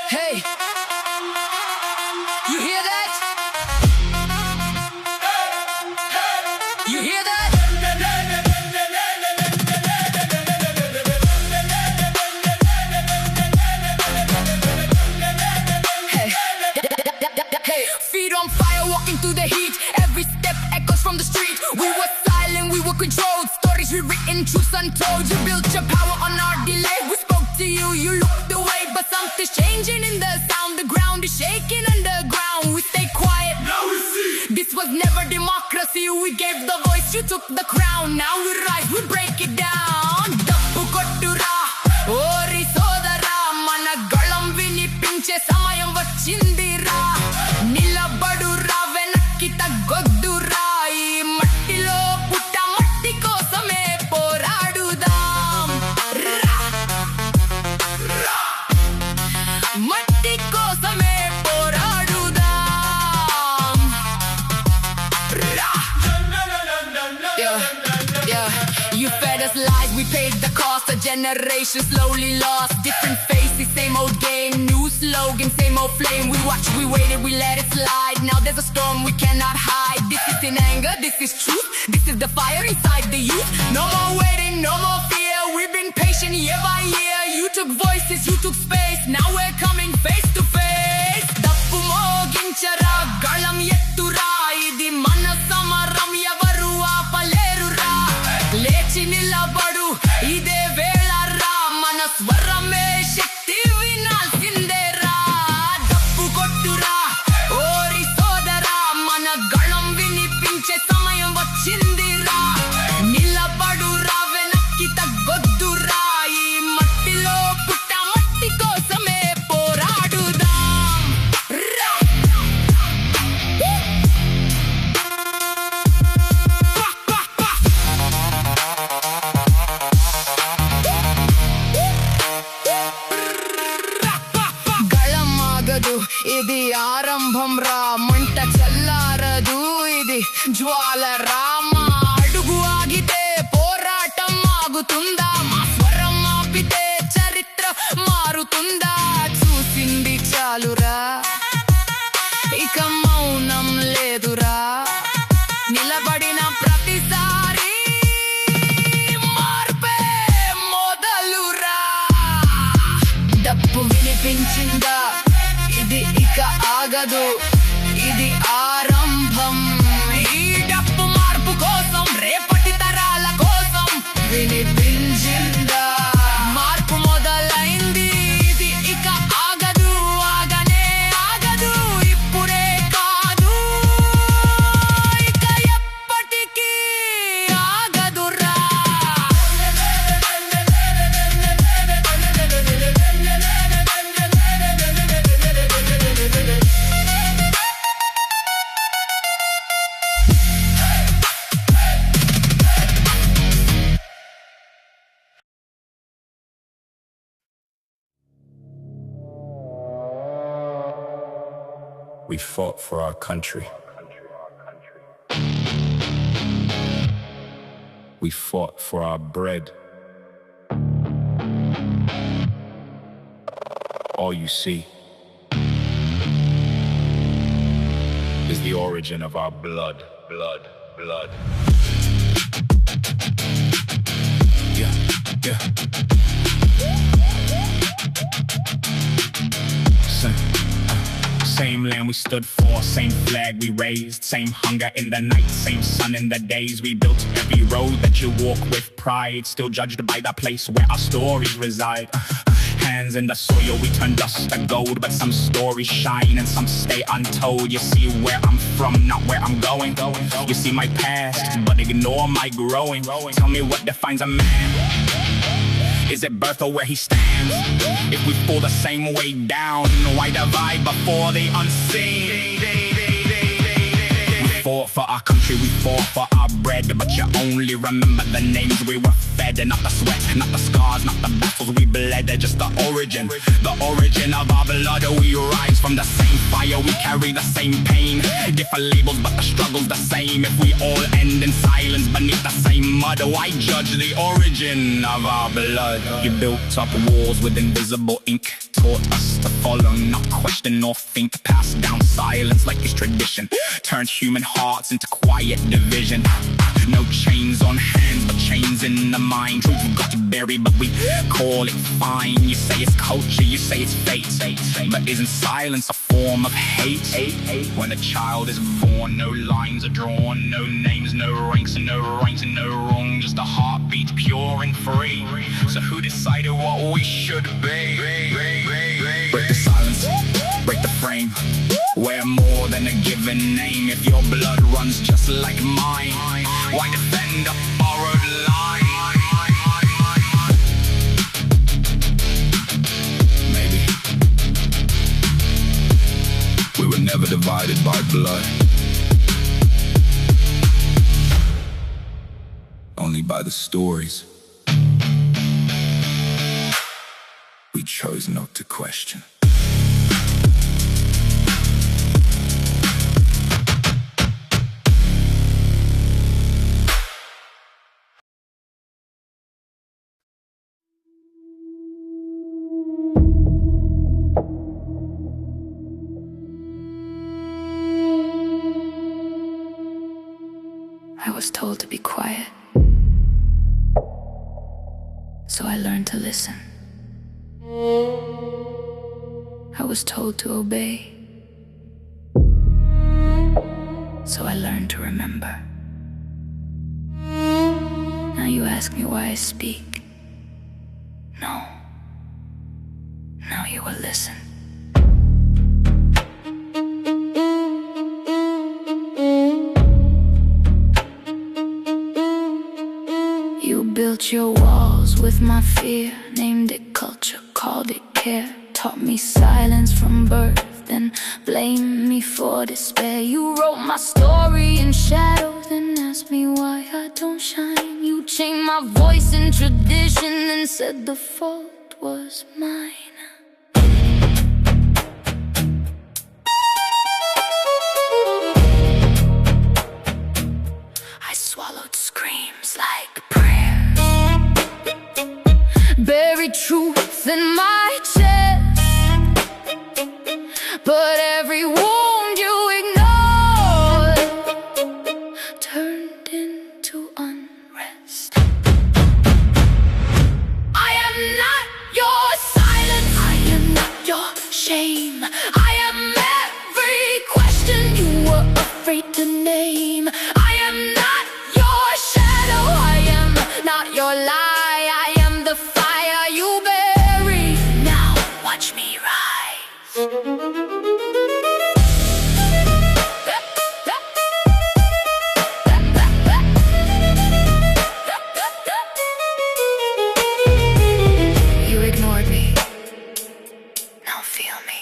Hey, you hear that? You hear that? Hey, hey, feet on fire, walking through the heat. Every step echoes from the street. We were silent, we were controlled. Stories rewritten, truths untold. You built your power on our delay. We spoke to you, you looked away, but something's changing in the sound. The ground is shaking underground. We stay quiet. Now we see. This was never democracy. We gave the voice, you took the crown. Now we rise, we break it down. Dappu kottura, ori sodara, mana galam vinipinche samayam vachindira. Nilabadura, venakki taggoddura. Ee mattilo putta matti kosame poradudam. Matti kosame poradudam. Yeah, you fed us lies, we paid the cost. A generation slowly lost. Different faces, same old game. New slogan, same old flame. We watched, we waited, we let it slide. Now there's a storm we cannot hide. This is in anger, this is truth. This is the fire inside the youth. No more waiting, no more fear. We've been patient year by year. You took voices, you took space. Now we're coming face to face. Dappu moginchara, galam yettura. Idi mana samaram yavaru apalerura. Lechi nilabadu, ide velara. Mana swarame shakti vinalsindera. Dappu kottura, ori sodara. Mana galam vinipinche samayam vachindira. Nilabadura, venakki taggoddura. Ee mattilo putta matti kosame poradudam. గళమాగదు ఇది ఆరంభం రా మంట చల్లారదు ఇది జ్వాల రామ అడుగు ఆగితే పోరాటం ఆగుతుందా మా స్వరం ఆపితే చరిత్ర మారుతుందా చూసింది చాలురా ఇక మౌనం లేదురా నిలబడిన ప్రతిసారి మార్పే మొదలురా డప్పు వినిపించిందా ఇది ఇక ఆగదు ఇది ఆరంభం ఈ డప్పు మార్పు కోసం రేపటి తరాల కోసం వినిపించిందా మార్పు మొదలైంది ఇది ఇక ఆగదు ఆగనే ఆగదు ఇప్పుడే కాదు ఇక ఎప్పటికీ ఆగదురా We fought for our country. We fought for our bread. All you see is the origin of our blood. Yeah. Same land we stood for, same flag we raised, same hunger in the night, same sun in the days. We built every road that you walk with pride, still judged by the place where our stories reside. Hands in the soil, we turn dust to gold, but some stories shine and some stay untold. You see where I'm from, not where I'm going. You see my past, but ignore my growing. Tell me what defines a man. Is it birth or where he stands? If we fall the same way down, why divide before the unseen? We fought for our country, we fought for our bread, but you only remember the names we were fed, and not the sweat, not the scars, not the battles we bled. They're just the origin of our blood. We rise from the same fire, we carry the same pain. Different labels, but the struggle's the same. If we all end in silence beneath the same mud, why judge the origin of our blood? You built up walls with invisible ink, taught us to follow, not question or think. Passed down silence like it's tradition, turned human hearts into quiet division. No chains on hands, but chains in the mind. Truth we've got to bury, but we call it fine. You say it's culture, you say it's fate, but isn't silence a form of hate? When a child is born, no lines are drawn, no names, no ranks, and no right and no wrong, just a heartbeat pure and free. So who decided what we should be? Break the silence, break the frame. We're more than a given name. If your blood runs just like mine, why defend a borrowed line? Maybe we were never divided by blood, only by the stories we chose not to question. I was told to be quiet, so I learned to listen. I was told to obey, so I learned to remember. Now you ask me why I speak. No. Now you will listen. You built your walls with my fear, named it culture, called it care, taught me silence from birth, then blamed me for despair. You wrote my story in shadows, then asked me why I don't shine. You chained my voice in tradition and said the fault was mine. I swallowed screams like prayers, buried truth in my chest, but every wound you ignored turned into unrest. I am not your silence, I am not your shame, I am every question you were afraid to name. I am not your shadow, I am not your lie, I am the fire you bury. Now watch me rise. You ignored me, now feel me.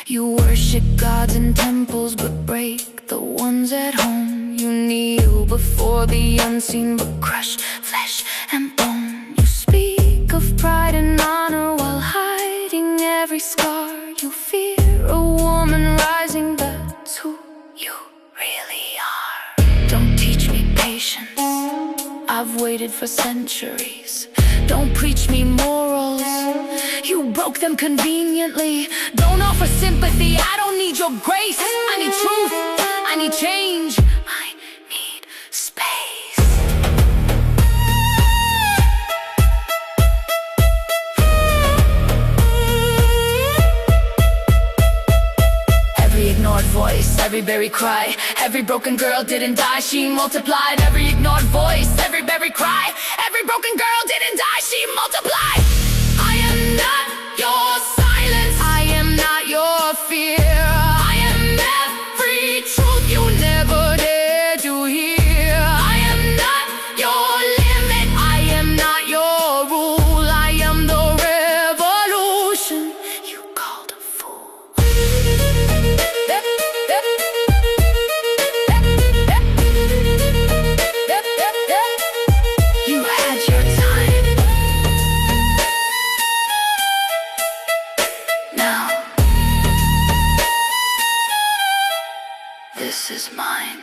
You worship gods in temples but break the ones at home. You kneel before the unseen but crush flesh and bone. You speak of pride and honor while hiding every scar. You fear a woman rising, that's who you really are. Don't teach me patience, I've waited for centuries. Don't preach me morals, you broke them conveniently. Don't offer sympathy, I don't need your grace. I need truth, I need change, I need space. Every ignored voice, every buried cry, every broken girl didn't die, she multiplied. Every ignored voice, every buried cry, every broken girl didn't die, she multiplied. I am not your silence, I am not your fear, I am every truth you never dared to hear. I am not your limit, I am not your rule, I am the revolution you called a fool. This is mine.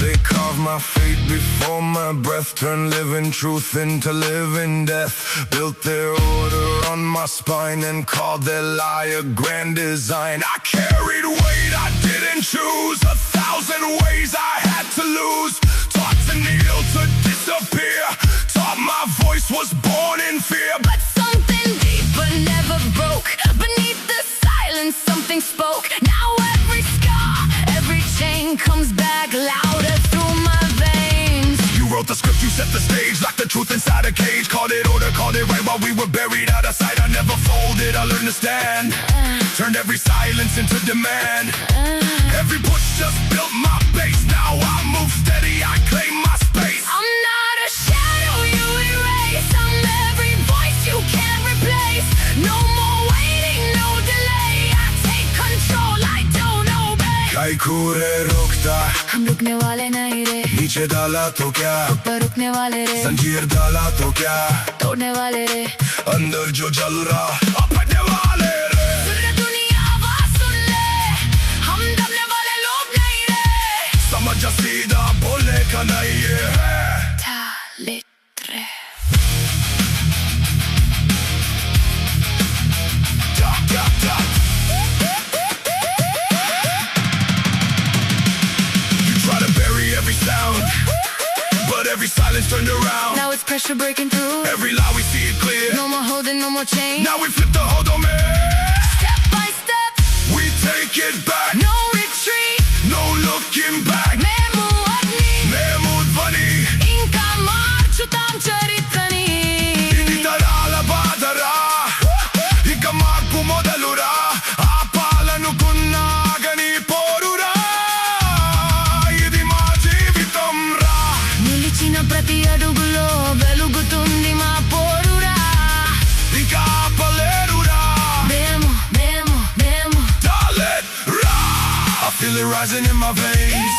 They carved my fate before my breath, turned living truth into living death. Built their order on my spine and called their lie a grand design. I carried weight I didn't choose, 1,000 ways I had to lose. Taught to kneel, to disappear, taught my voice was born in fear. But something deeper never broke. Beneath the silence something spoke. Now every scar, every chain comes back louder through my veins. You wrote the script, you set the stage, locked the truth inside a cage. Called it order, called it right while we were buried out of sight. I never folded, I learned to stand. Turned every silence into demand. Every push just built my base. Now I move steady, I claim my space. I'm not a shadow you erase. I'm every voice you can't replace. No more waiting, no delay. I take control, I don't obey. Kaikure rukta, हम रुकने वाले नहीं रे, नीचे डाला तो क्या, ऊपर रुकने वाले रे, जंजीर डाला तो क्या, तोड़ने वाले रे, अंदर जो जल रहा अपने वाले रे। सुन रे दुनिया आवाज सुन ले, हम दबने वाले लोग नहीं रे। समझ जा सीधा बोलने का नहीं ये है Litre. You try to bury every sound, but every silence turned around. Now it's pressure breaking through. Every lie we see it clear. No more holding, no more chain. Now we flip the whole domain. Step by step, We take it back. no retreat. No looking back. Memu agni, Memut vani, inka marchutam charitani. initara badara, ika marpu modalura, apalanu kunnagani porura. Idi ma jeevitam ra. నిలిచిన ప్రతి అడుగులో వెలుగుతుంది మా పోరురా. Inka apalerura. మేము మేము మేము Dalit ra. I feel it rising in my veins,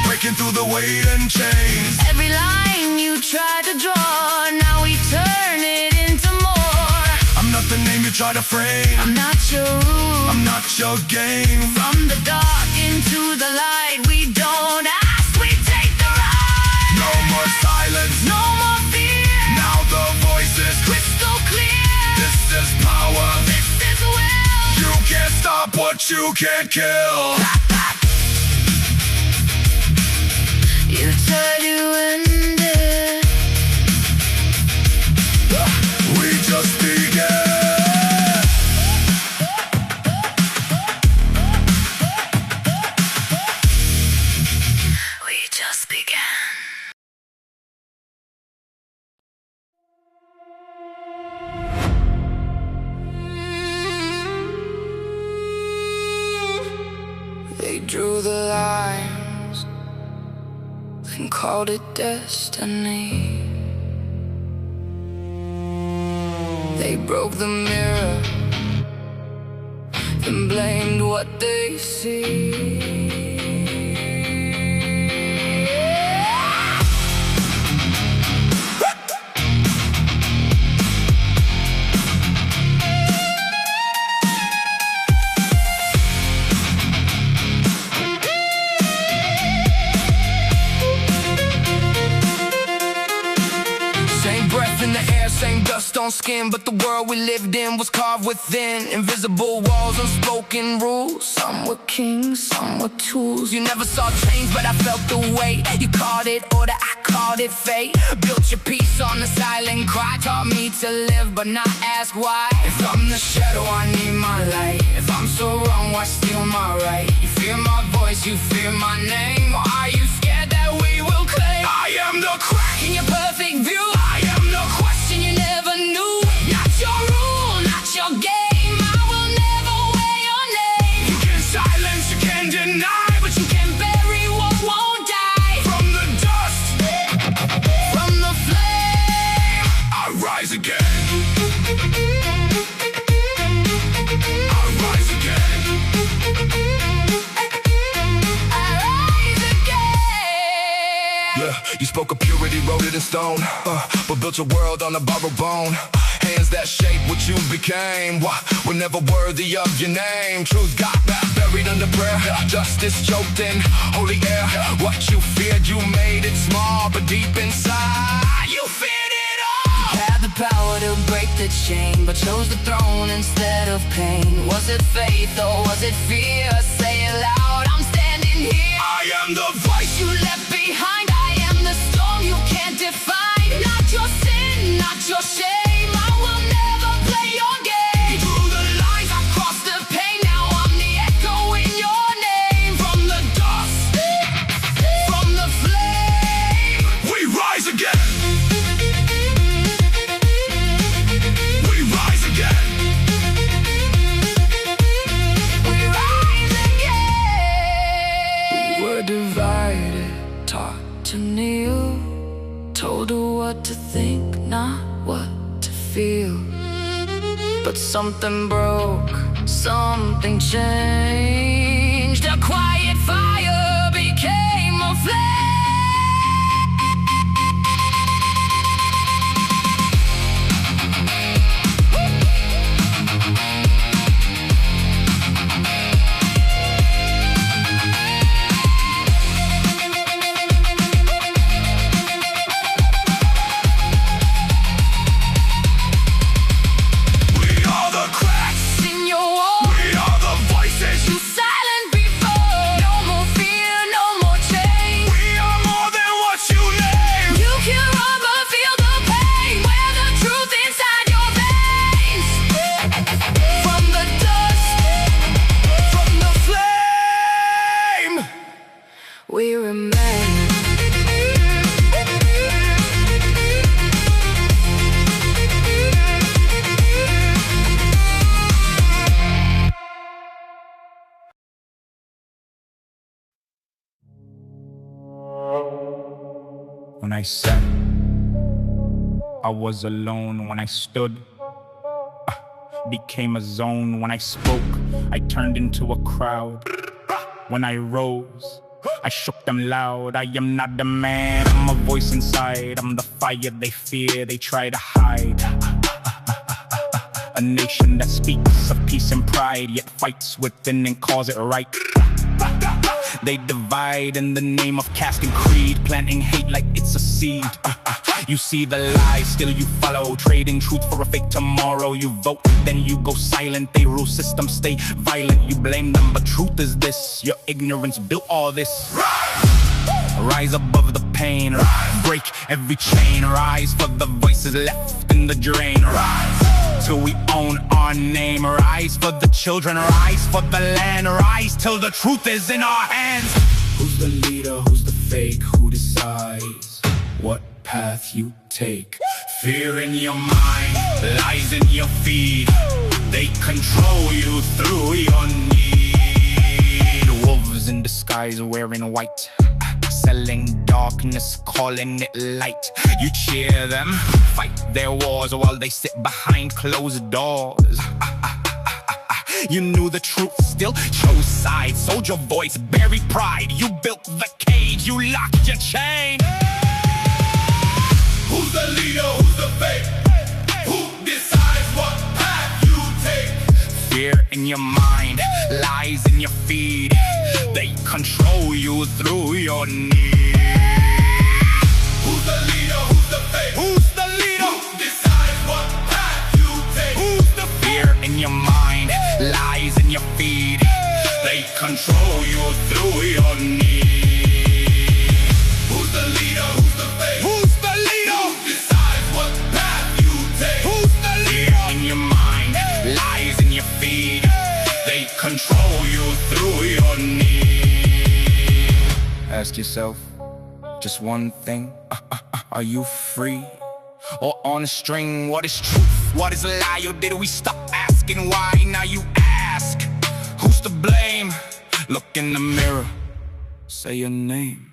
breaking through the weight and chains. Every line you try to draw, now we turn it into more. I'm not the name you try to frame. I'm not your rule. I'm not your game. From the dark into the light, we don't ask, we take the ride. No more silence. No more fear. Now the voice is Crystal clear. This is power. This is will. You can't stop what you can't kill. You tried to end it. We just began. We just began. They drew the lines and called it destiny. They broke the mirror and blamed what they see. Same breath in the air, same dust on skin, but the world we lived in was carved within. Invisible walls, unspoken rules. Some were kings, some were tools. You never saw change, but I felt the weight. You called it order, I called it fate. Built your peace on the silent cry. Taught me to live, but not ask why. If I'm the shadow, I need my light. If I'm so wrong, why steal my right? You fear my voice, you fear my name. Or are you scared that we will claim? I am the crack In your perfect view, I am the question you You spoke of purity, wrote it in stone, but built your world on a borrowed bone. Hands that shape what you became, were never worthy of your name. Truth got buried under prayer, justice choked in holy air. What you feared, you made it small, but deep inside, you feared it all. You had the power to break the chain, but chose the throne instead of pain. Was it faith or was it fear? Say it loud, I'm standing here. I am the voice You left behind, I am the storm you can't define. Not your sin, not your shame, I will never play your game. through the lines. I crossed the pain, now I'm the echo in your name. From the dust, from the flame, We rise again. We rise again. we rise again. We were divided, taught to kneel, told her what to think, not what to feel. But something broke, something changed. A quiet fire became a flame. We are the cracks. In your wall, We are the voices. you silent before. No more fear, no more change. We are more than what you name. You can run but feel the pain. Wear the truth inside your veins. From the dust, From the flame. we remain. When I sat, I was alone. When I stood, became a zone. When I spoke, I turned into a crowd. When I rose, I shook them loud. I am not the man, I'm a voice inside. I'm the fire they fear, they try to hide. A nation that speaks of peace and pride, yet fights within and calls it right. They divide in the name of caste and creed, planting hate like it's a seed. You see the lies, still you follow, trading truth for a fake tomorrow. You vote, then you go silent. They rule systems, stay violent. You blame them, but truth is this: your ignorance built all this. Rise above the pain, break every chain. Rise for the voices left in the drain. Rise till we own our name. Rise for the children, rise for the land. Rise till the truth is in our hands. Who's the leader, who's the fake? Who decides what path you take? Fear in your mind, lies in your feed. They control you through your need. Wolves in disguise wearing white, selling darkness, calling it light. You cheer them, fight their wars while they sit behind closed doors. You knew the truth, still chose sides. Sold your voice, buried pride. You built the cage, you locked your chain. Who's the leader? Who's the fake? Who decides what path you take? Fear in your mind, lies in your feed. They control you through your need. Who's the leader? Who's the fake? Who's the leader? Who decides what path you take? Who's the fear in your mind, lies in your feed. They control you through your need. Who's the leader? Who's the fake? Who's the leader? Who decides what path you take? Who's the leader? Fear in your mind, lies in your feed. They control you through your need. Ask yourself just one thing. Are you free or on a string? What is truth? What is a lie? Or did we stop asking why? Now you ask, who's to blame? Look in the mirror, say your name.